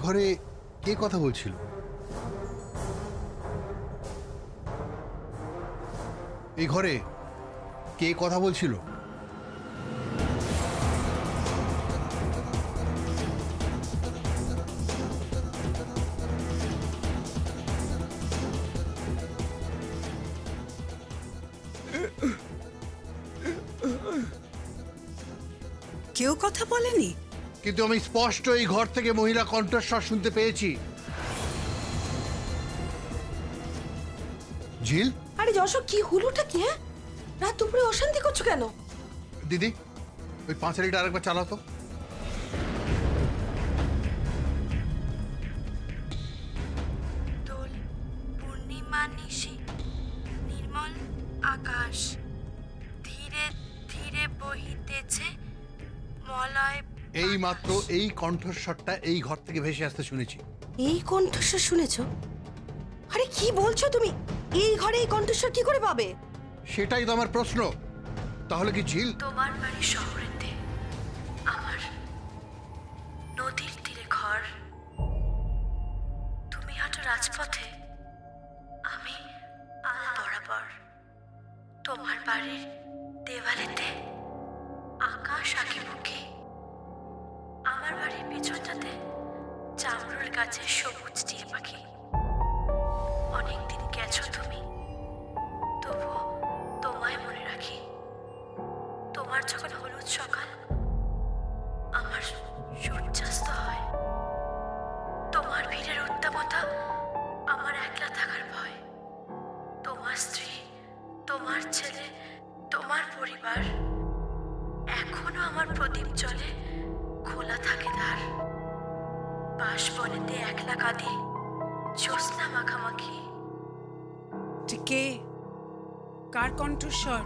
ঘরে কে কথা বলছিল? এই ঘরে কে কথা বলছিল? কেউ কথা বলেনি, কিন্তু আমি স্পষ্ট এই ঘর থেকে মহিলা কণ্ঠস্বর শুনতে পেয়েছি। ঝিল, আরে যশোর, কি হলোটা কি? হ্যাঁ, রাত দুপুরে অশান্তি করছো কেন? দিদি ওই 5 লিটার আরেকবার চালাও তো। দোল পূর্ণিমা নিশি, নির্মল আকাশ, ধীরে ধীরে বহিতেছে মলয়। এই মাত্র এই কণ্ঠস্বরটা এই ঘর থেকে ভেসে আসতে শুনেছি। এই কণ্ঠস্বর শুনেছো? আরে কি বলছো তুমি? এই ঘরে এই কণ্ঠস্বর কি করে পাবে? সেটাই তো আমার প্রশ্ন। তাহলে কি ঝিল? তোমার বাড়ি শহরেতে, আমার নদীর তীরে ঘর। তুমি হাঁটো রাজপথে, আমি আল বরাবর। তোমার বাড়ির দেওয়ালেতে আকাশ আঁকিবুকি, আমার বাড়ির পেছনটাতে জামরুল গাছের সবুজ টিয়া পাখি। অনেকদিন গেছো তুমি, তবুও তোমায় মনে রাখি। তোমার যখন হলুদ সকাল, আমার সূর্যাস্ত হয়। তোমার ভিড়ের উত্তমতা, আমার একলা থাকার ভয়। তোমার স্ত্রী, তোমার ছেলে, তোমার পরিবার, এখনো আমার প্রদীপ জ্বলে, খোলা থাকে দ্বার। বাঁশবনেতে একলা কাঁদি, জ্যোৎস্না মাখামাখি। কে? কার কণ্ঠস্বর?